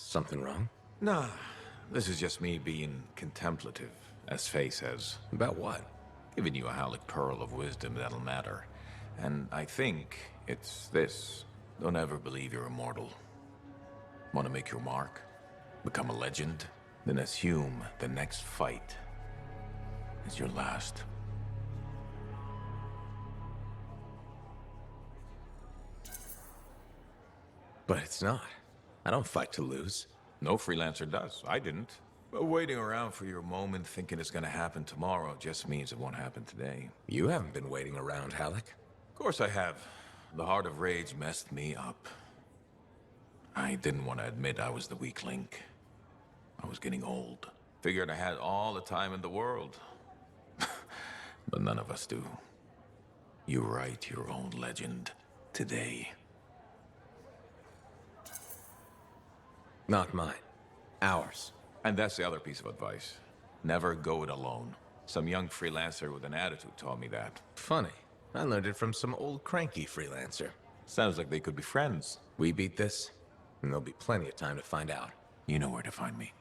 Something wrong? Nah, this is just me being contemplative, as Faye says. About what? Giving you a Halleck pearl of wisdom that'll matter. And I think it's this. Don't ever believe you're immortal. Want to make your mark? Become a legend? Then assume the next fight is your last. But it's not. I don't fight to lose. No freelancer does. I didn't. But waiting around for your moment thinking it's gonna happen tomorrow just means it won't happen today. You haven't been waiting around, Halleck. Of course I have. The Heart of Rage messed me up. I didn't want to admit I was the weak link. I was getting old. Figured I had all the time in the world. But none of us do. You write your own legend today. Not mine. Ours. And that's the other piece of advice. Never go it alone. Some young freelancer with an attitude taught me that. Funny. I learned it from some old cranky freelancer. Sounds like they could be friends. We beat this, and there'll be plenty of time to find out. You know where to find me.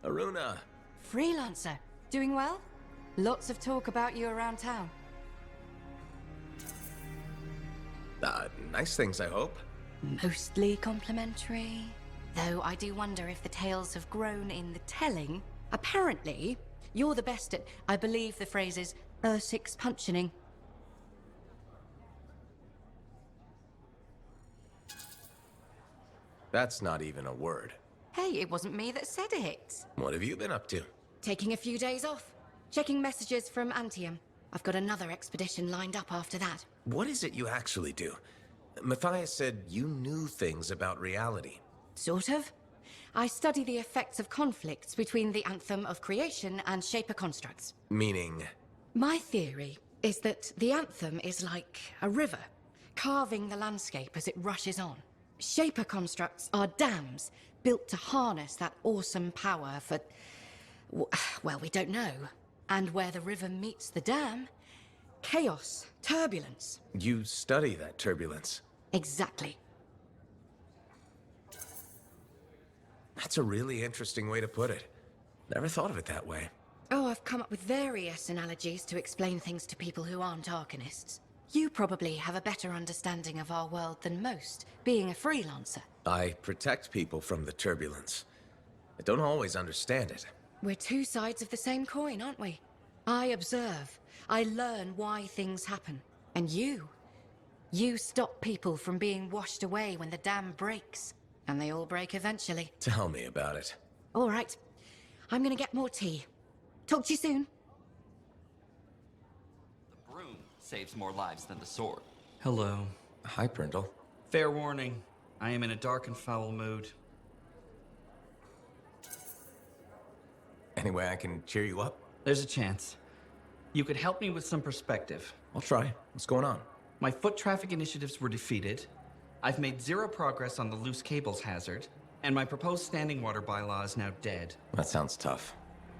Aruna! Freelancer. Doing well? Lots of talk about you around town. Nice things, I hope. Mostly complimentary. Though I do wonder if the tales have grown in the telling. Apparently, you're the best at, I believe the phrase is, six punching. That's not even a word. Hey, it wasn't me that said it. What have you been up to? Taking a few days off. Checking messages from Anthem. I've got another expedition lined up after that. What is it you actually do? Matthias said you knew things about reality. Sort of. I study the effects of conflicts between the Anthem of creation and Shaper constructs. Meaning? My theory is that the Anthem is like a river, carving the landscape as it rushes on. Shaper constructs are dams built to harness that awesome power for... well, we don't know. And where the river meets the dam, chaos, turbulence. You study that turbulence. Exactly. That's a really interesting way to put it. Never thought of it that way. Oh, I've come up with various analogies to explain things to people who aren't Arcanists. You probably have a better understanding of our world than most, being a freelancer. I protect people from the turbulence. I don't always understand it. We're two sides of the same coin, aren't we? I observe. I learn why things happen. And you stop people from being washed away when the dam breaks. And they all break eventually. Tell me about it. All right. I'm gonna get more tea. Talk to you soon. The broom saves more lives than the sword. Hello. Hi, Brindle. Fair warning. I am in a dark and foul mood. Any way I can cheer you up? There's a chance. You could help me with some perspective. I'll try. What's going on? My foot traffic initiatives were defeated. I've made zero progress on the loose cables hazard, and my proposed standing water bylaw is now dead. That sounds tough.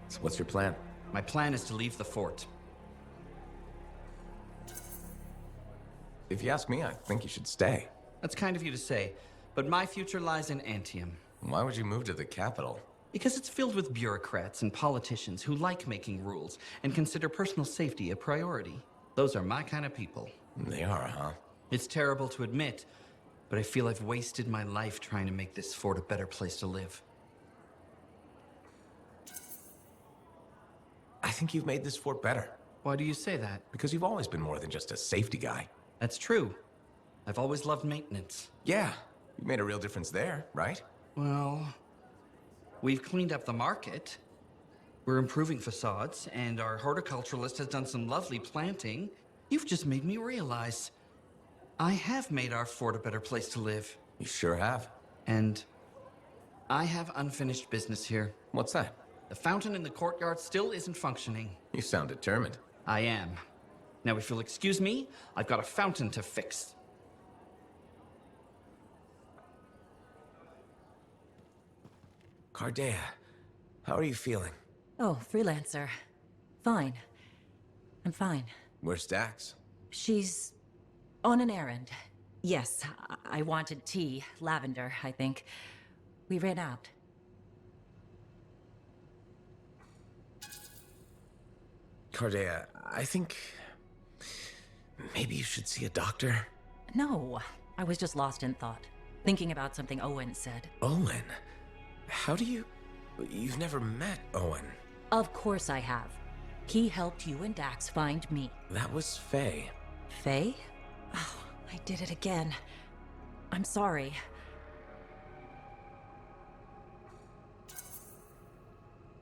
So what's your plan? My plan is to leave the fort. If you ask me, I think you should stay. That's kind of you to say, but my future lies in Anthem. Why would you move to the capital? Because it's filled with bureaucrats and politicians who like making rules and consider personal safety a priority. Those are my kind of people. They are, huh? It's terrible to admit, but I feel I've wasted my life trying to make this fort a better place to live. I think you've made this fort better. Why do you say that? Because you've always been more than just a safety guy. That's true. I've always loved maintenance. Yeah, you made a real difference there, right? Well, we've cleaned up the market. We're improving facades, and our horticulturalist has done some lovely planting. You've just made me realize I have made our fort a better place to live. You sure have. And I have unfinished business here. What's that? The fountain in the courtyard still isn't functioning. You sound determined. I am. Now, if you'll excuse me, I've got a fountain to fix. Cardea, how are you feeling? Oh, freelancer. Fine. I'm fine. Where's Dax? She's on an errand. Yes, I wanted tea. Lavender, I think. We ran out. Cardea, I think maybe you should see a doctor. No, I was just lost in thought. Thinking about something Owen said. Owen? How do you... You've never met Owen. Of course I have. He helped you and Dax find me. That was Faye. Faye? Oh, I did it again. I'm sorry.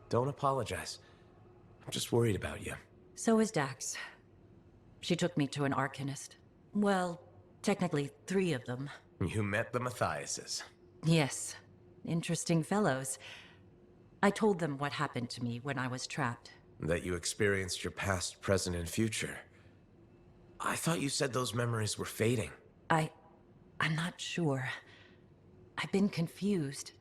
Don't apologize. I'm just worried about you. So is Dax. She took me to an Arcanist. Well, technically 3 of them. You met the Matthiases. Yes. Interesting fellows. I told them what happened to me when I was trapped. That you experienced your past, present, and future. I thought you said those memories were fading. I'm not sure. I've been confused.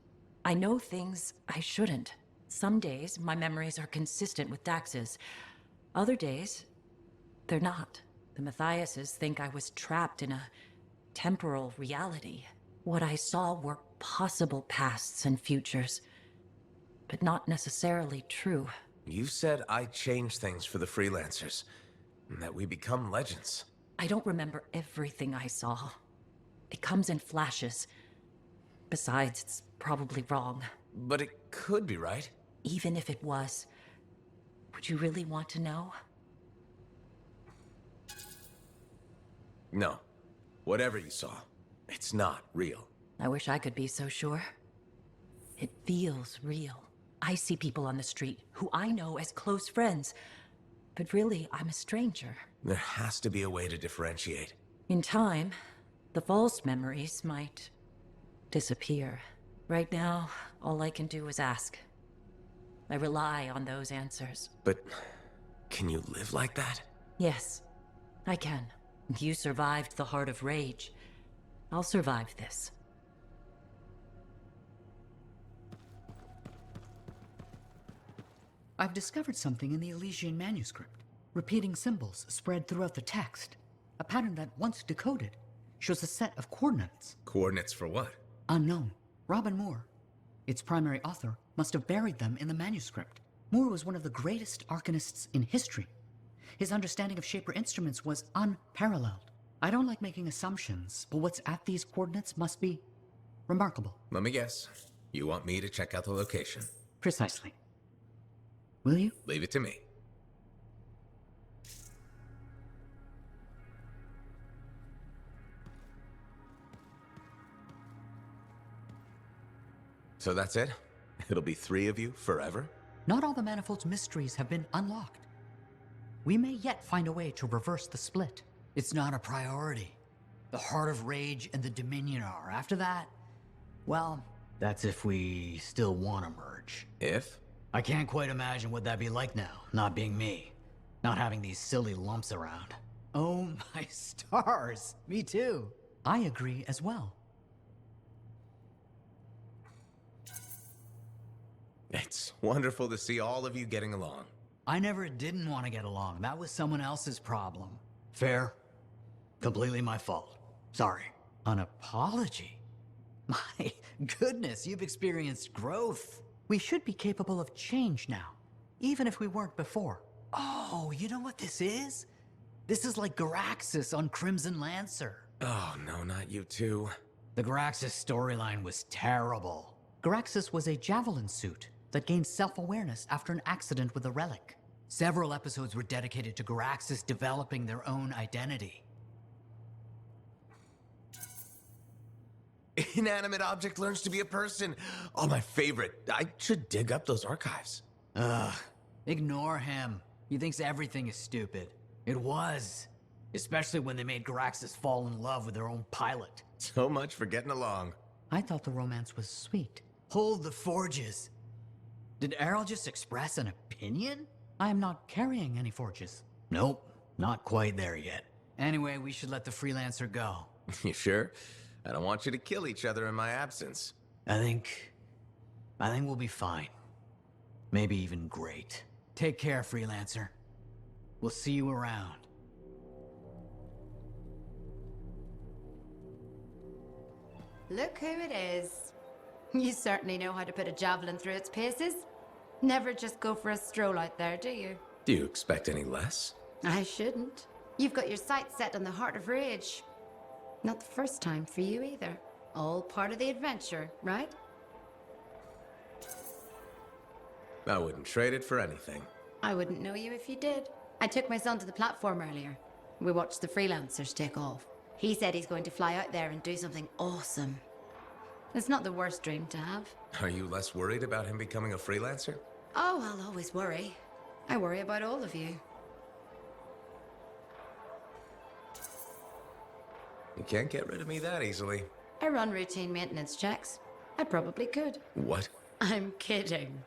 I know things I shouldn't. Some days, my memories are consistent with Dax's. Other days, they're not. The Matthiases think I was trapped in a temporal reality. What I saw were possible pasts and futures, but not necessarily true. You said I changed things for the freelancers, and that we become legends. I don't remember everything I saw. It comes in flashes. Besides, it's probably wrong. But it could be right. Even if it was, would you really want to know? No. Whatever you saw, it's not real. I wish I could be so sure. It feels real. I see people on the street who I know as close friends, but really, I'm a stranger. There has to be a way to differentiate. In time, the false memories might disappear. Right now, all I can do is ask. I rely on those answers. But can you live like that? Yes, I can. You survived the Heart of Rage. I'll survive this. I've discovered something in the Elysian manuscript. Repeating symbols spread throughout the text. A pattern that, once decoded, shows a set of coordinates. Coordinates for what? Unknown. Robin Moore, its primary author, must have buried them in the manuscript. Moore was one of the greatest arcanists in history. His understanding of Shaper instruments was unparalleled. I don't like making assumptions, but what's at these coordinates must be remarkable. Let me guess. You want me to check out the location? Precisely. Will you? Leave it to me. So that's it? It'll be 3 of you forever? Not all the Manifold's mysteries have been unlocked. We may yet find a way to reverse the split. It's not a priority. The Heart of Rage and the Dominion are. After that, well, that's if we still want to merge. If? I can't quite imagine what that'd be like now, not being me. Not having these silly lumps around. Oh my stars, me too. I agree as well. It's wonderful to see all of you getting along. I never didn't want to get along. That was someone else's problem. Fair. Completely my fault. Sorry. An apology? My goodness, you've experienced growth. We should be capable of change now, even if we weren't before. Oh, you know what this is? This is like Garaxus on Crimson Lancer. Oh, no, not you too. The Garaxus storyline was terrible. Garaxus was a javelin suit that gained self-awareness after an accident with a relic. Several episodes were dedicated to Garaxus developing their own identity. Inanimate object learns to be a person. Oh, my favorite. I should dig up those archives. Ugh. Ignore him. He thinks everything is stupid. It was. Especially when they made Garaxus fall in love with their own pilot. So much for getting along. I thought the romance was sweet. Hold the forges. Did Errol just express an opinion? I am not carrying any forges. Nope, not quite there yet. Anyway, we should let the freelancer go. You sure? I don't want you to kill each other in my absence. I think we'll be fine. Maybe even great. Take care, freelancer. We'll see you around. Look who it is. You certainly know how to put a javelin through its paces. Never just go for a stroll out there, do you? Do you expect any less? I shouldn't. You've got your sights set on the Heart of Rage. Not the first time for you either. All part of the adventure, right? I wouldn't trade it for anything. I wouldn't know you if you did. I took my son to the platform earlier. We watched the freelancers take off. He said he's going to fly out there and do something awesome. It's not the worst dream to have. Are you less worried about him becoming a freelancer? Oh, I'll always worry. I worry about all of you. You can't get rid of me that easily. I run routine maintenance checks. I probably could. What? I'm kidding.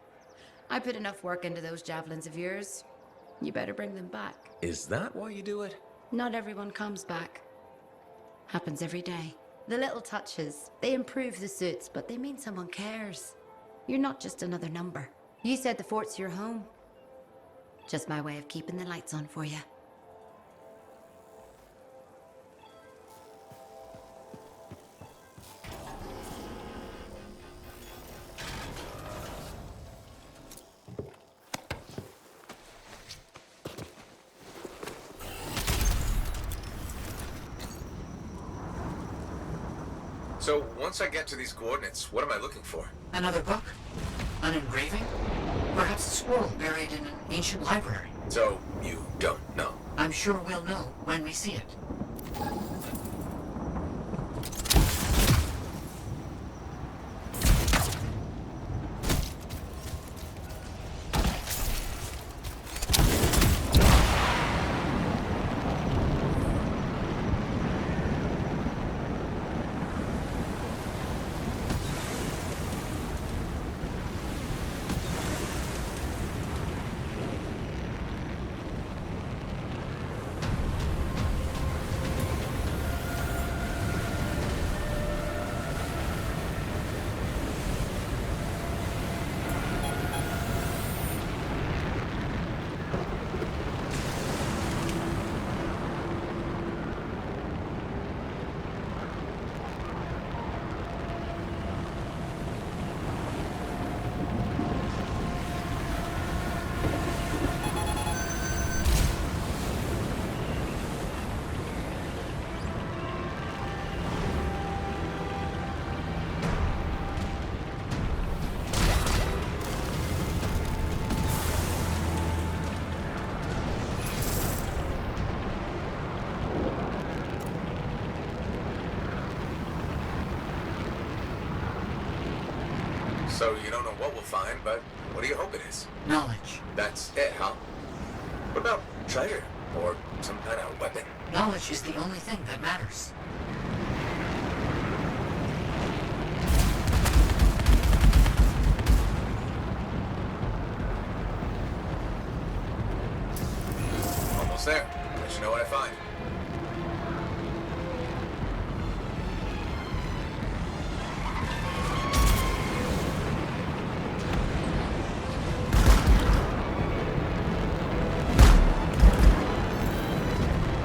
I put enough work into those javelins of yours. You better bring them back. Is that why you do it? Not everyone comes back. Happens every day. The little touches, they improve the suits, but they mean someone cares. You're not just another number. You said the fort's your home. Just my way of keeping the lights on for you. So, once I get to these coordinates, what am I looking for? Another book? An engraving? Perhaps a scroll buried in an ancient library. So, you don't know? I'm sure we'll know when we see it. So you don't know what we'll find, but what do you hope it is? Knowledge. That's it, huh? What about treasure? Or some kind of weapon? Knowledge is the only thing that matters. Almost there. Let you know what I find.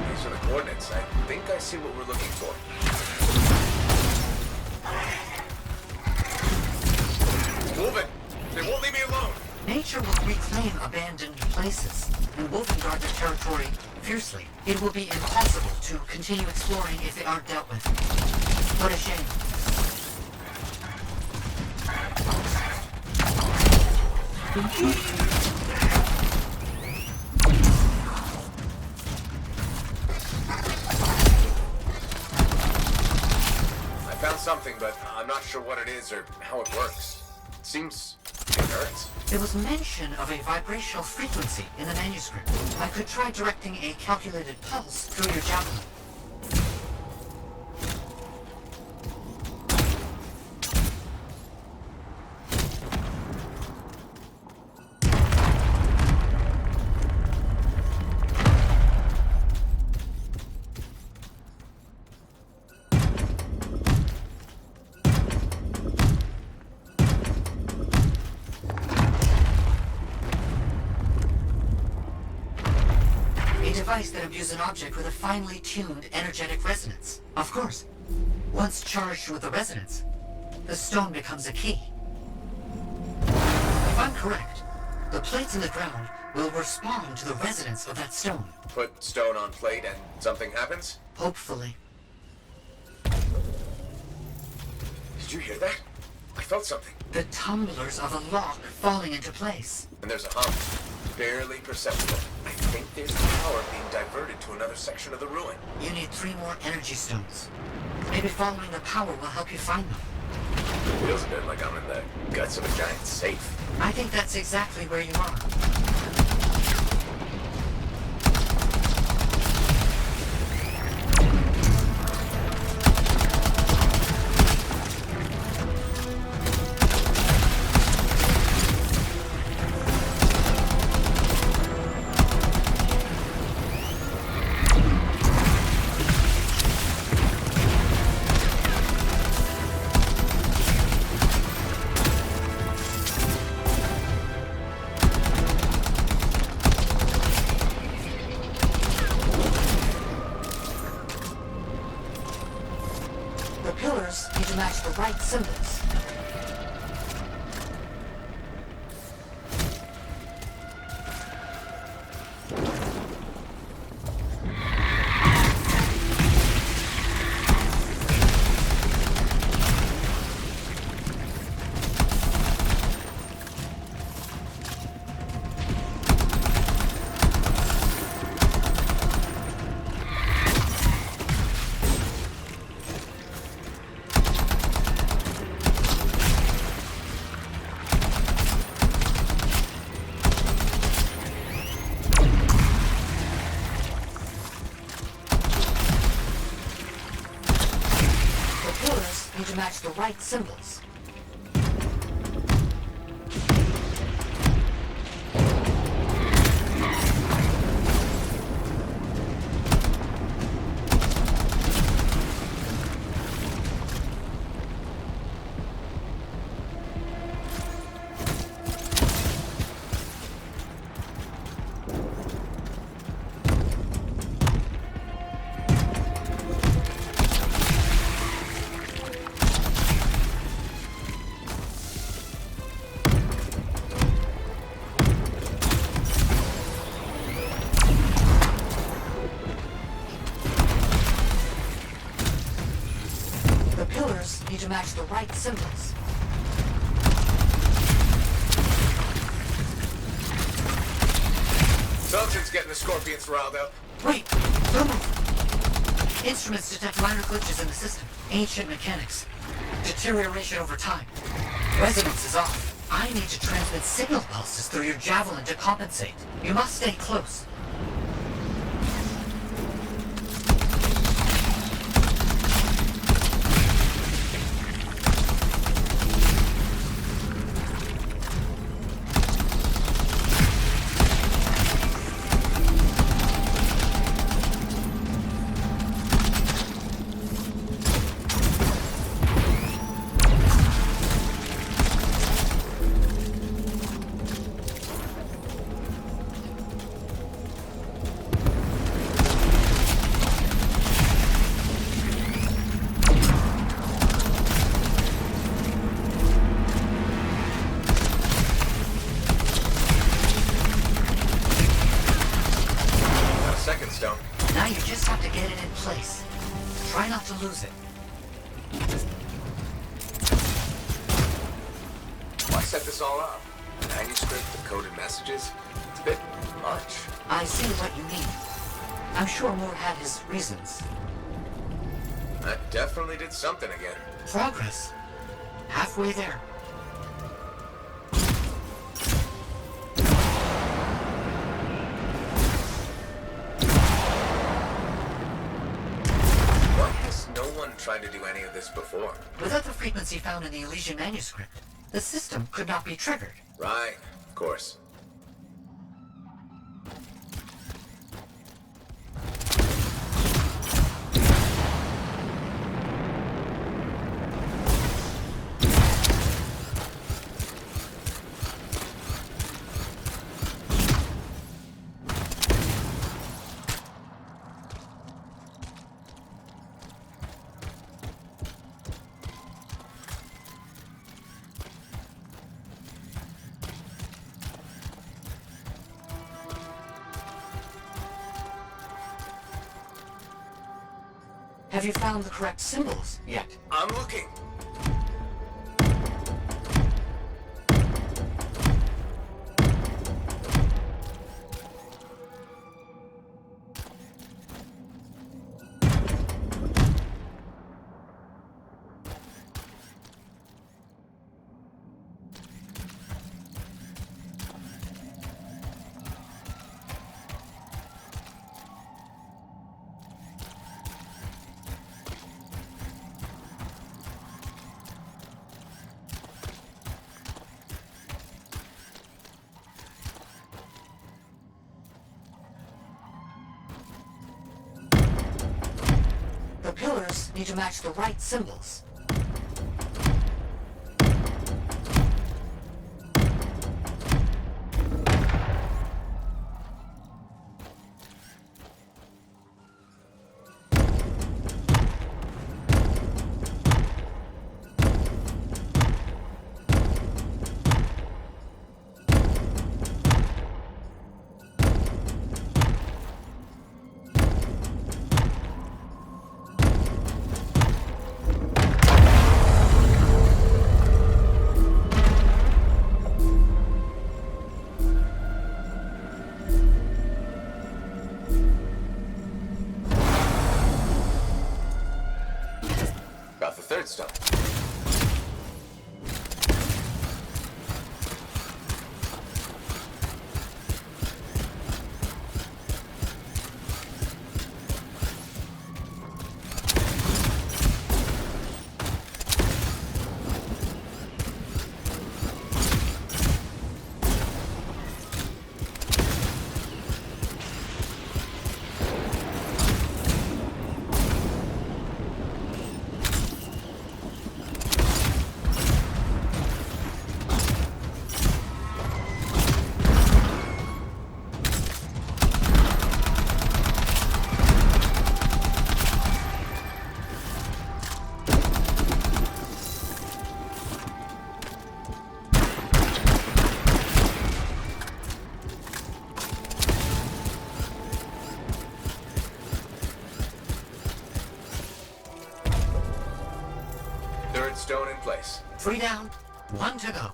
These are the coordinates. I think I see what we're looking for. Move it! They won't leave me alone! Nature will reclaim abandoned places and will guard their territory fiercely. It will be impossible to continue exploring if they aren't dealt with. What a shame. I found something, but I'm not sure what it is or how it works. It seems inert. There was mention of a vibrational frequency in the manuscript. I could try directing a calculated pulse through your javelin. device that imbues an object with a finely tuned energetic resonance. Of course. Once charged with the resonance, the stone becomes a key. If I'm correct, the plates in the ground will respond to the resonance of that stone. Put stone on plate and something happens? Hopefully. Did you hear that? I felt something. The tumblers of a lock falling into place. And there's a hum. Barely perceptible. I think there's power being diverted to another section of the ruin. You need 3 more energy stones. Maybe following the power will help you find them. Feels a bit like I'm in the guts of a giant safe. I think that's exactly where you are. Need to match the right symbols. Need to match the right symbols. Need to match the right symbols. Something's getting the scorpions riled up. Wait! Don't move! Instruments detect minor glitches in the system. Ancient mechanics. Deterioration over time. Resonance is off. I need to transmit signal pulses through your javelin to compensate. You must stay close. Now you just have to get it in place. Try not to lose it. Why set this all up? A manuscript with coded messages? It's a bit much. I see what you mean. I'm sure Moore had his reasons. That definitely did something again. Progress. Halfway there. Why has no one tried to do any of this before? Without the frequency found in the Elysian manuscript, the system could not be triggered. Right, of course. Have you found the correct symbols yet? I'm looking. The pillars need to match the right symbols. Got the third stone. Third stone in place. 3 down, 1 to go.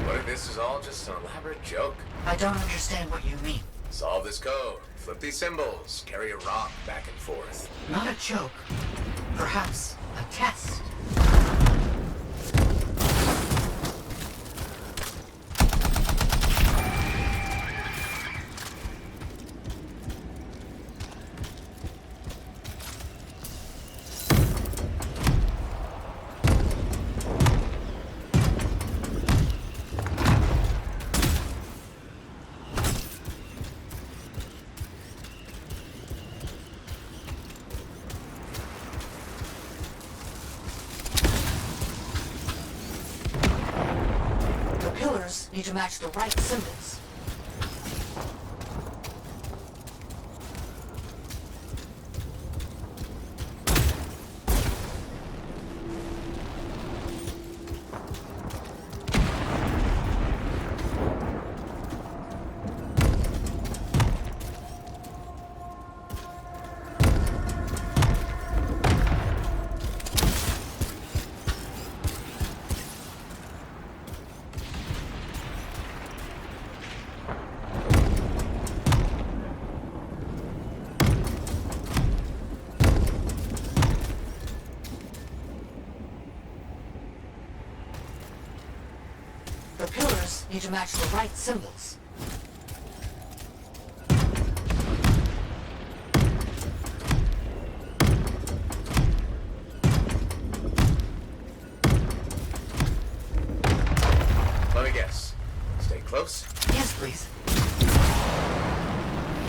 What if this is all just an elaborate joke? I don't understand what you mean. Solve this code, flip these symbols, carry a rock back and forth. Not a joke. Perhaps a test. The pillars need to match the right symbols. The pillars need to match the right symbols. Let me guess. Stay close. Yes, please.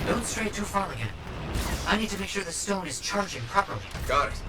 Don't stray too far again. I need to make sure the stone is charging properly. Got it.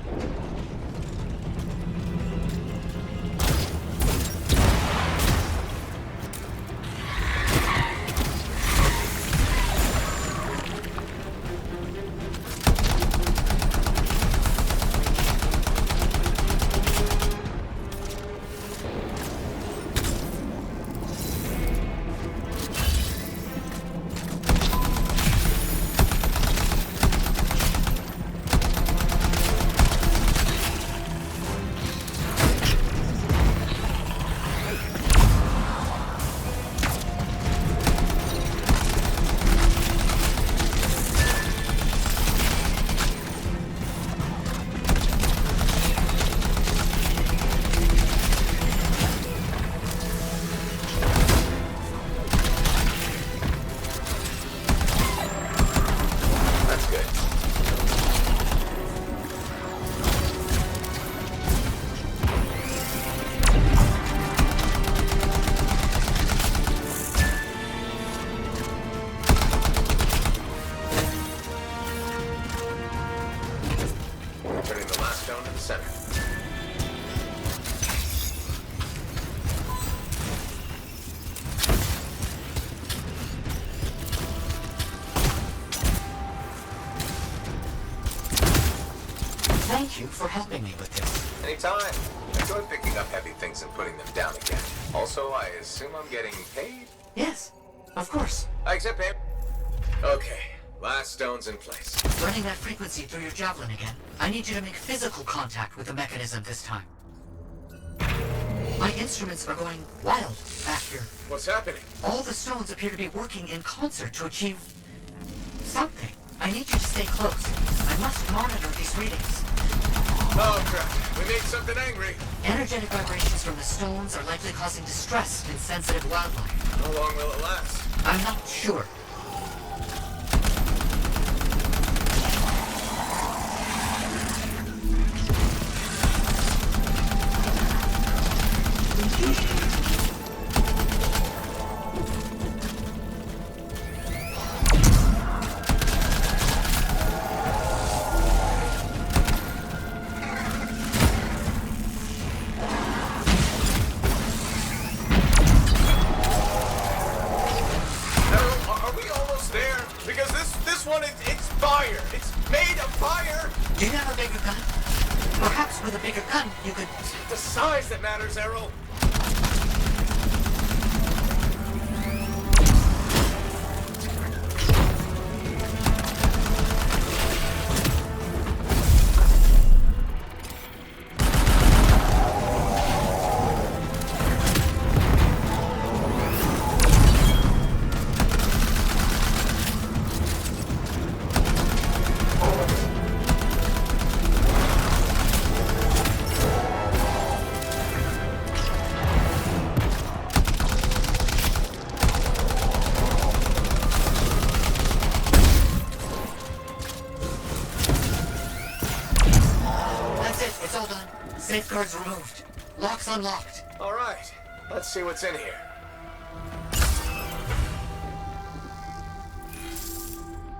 you for helping me with this. Anytime. Enjoy picking up heavy things and putting them down again. Also, I assume I'm getting paid? Yes, of course. I accept payment. Okay, last stone's in place. Running that frequency through your javelin again. I need you to make physical contact with the mechanism this time. My instruments are going wild back here. What's happening? All the stones appear to be working in concert to achieve something. I need you to stay close. I must monitor these readings. Oh crap, we made something angry. Energetic vibrations from the stones are likely causing distress in sensitive wildlife. How long will it last? I'm not sure. Are we almost there? Because this one, it's fire. It's made of fire. Do you have a bigger gun? Perhaps with a bigger gun, you could... The size that matters, Errol. That's it. It's all done. Safeguards removed. Locks unlocked. All right, let's see what's in here.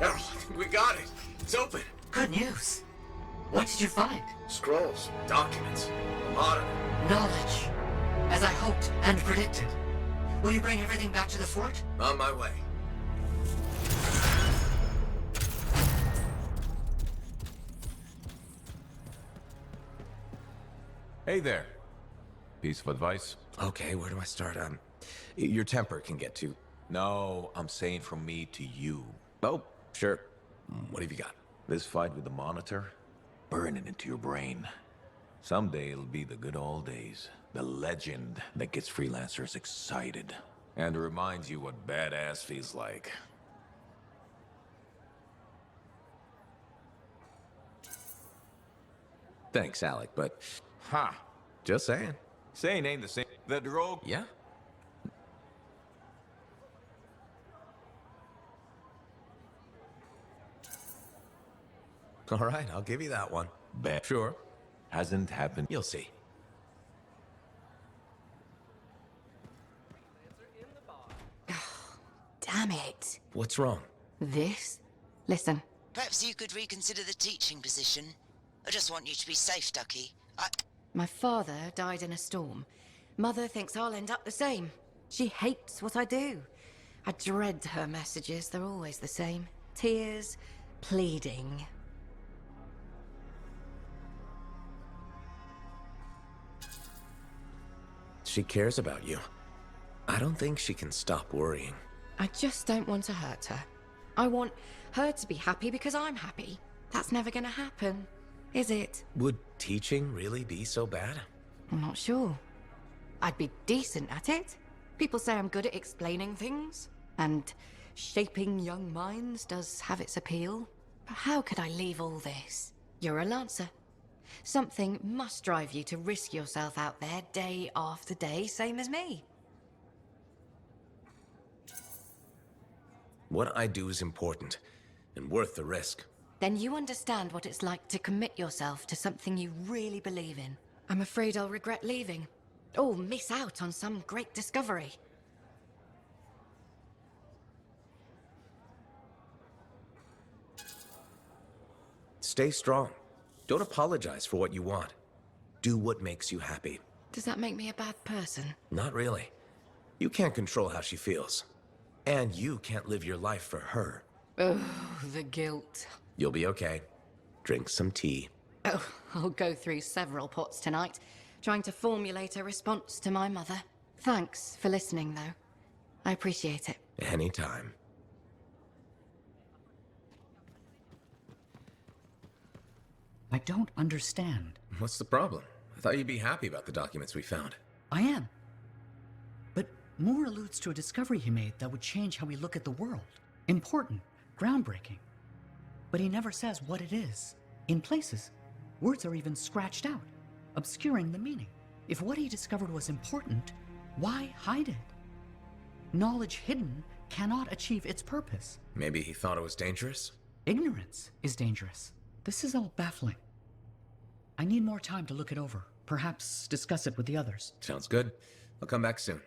Errol, I think we got it. It's open. Good news. What did you find? Scrolls, documents, a lot of them. Knowledge. As I hoped and predicted. Will you bring everything back to the fort? On my way. Hey there. Piece of advice? Okay, where do I start? Your temper can get too... No, I'm saying from me to you. Oh, sure. What have you got? This fight with the Monitor, burn it into your brain. Someday it'll be the good old days. The legend that gets freelancers excited. And reminds you what badass feels like. Thanks, Alec, but Ha! just saying. Saying ain't the same. The rogue. Yeah? All right, I'll give you that one. Bet. Sure. Hasn't happened. You'll see. Damn it. What's wrong? This? Listen, Perhaps you could reconsider the teaching position. I just want you to be safe, Ducky. my father died in a storm. Mother thinks I'll end up the same. She hates what I do. I dread her messages. They're always the same. Tears, pleading. She cares about you. I don't think she can stop worrying. I just don't want to hurt her. I want her to be happy because I'm happy. That's never gonna happen, is it? Would teaching really be so bad? I'm not sure. I'd be decent at it. People say I'm good at explaining things, and shaping young minds does have its appeal. But how could I leave all this? You're a Lancer. Something must drive you to risk yourself out there day after day, same as me. What I do is important, and worth the risk. Then you understand what it's like to commit yourself to something you really believe in. I'm afraid I'll regret leaving. Or miss out on some great discovery. Stay strong. Don't apologize for what you want. Do what makes you happy. Does that make me a bad person? Not really. You can't control how she feels. And you can't live your life for her. Oh, the guilt. You'll be okay. Drink some tea. Oh, I'll go through several pots tonight, trying to formulate a response to my mother. Thanks for listening, though. I appreciate it. Anytime. I don't understand. What's the problem? I thought you'd be happy about the documents we found. I am. But Moore alludes to a discovery he made that would change how we look at the world. Important, groundbreaking. But he never says what it is. In places, words are even scratched out, obscuring the meaning. If what he discovered was important, why hide it? Knowledge hidden cannot achieve its purpose. Maybe he thought it was dangerous? Ignorance is dangerous. This is all baffling. I need more time to look it over. Perhaps discuss it with the others. Sounds good. I'll come back soon.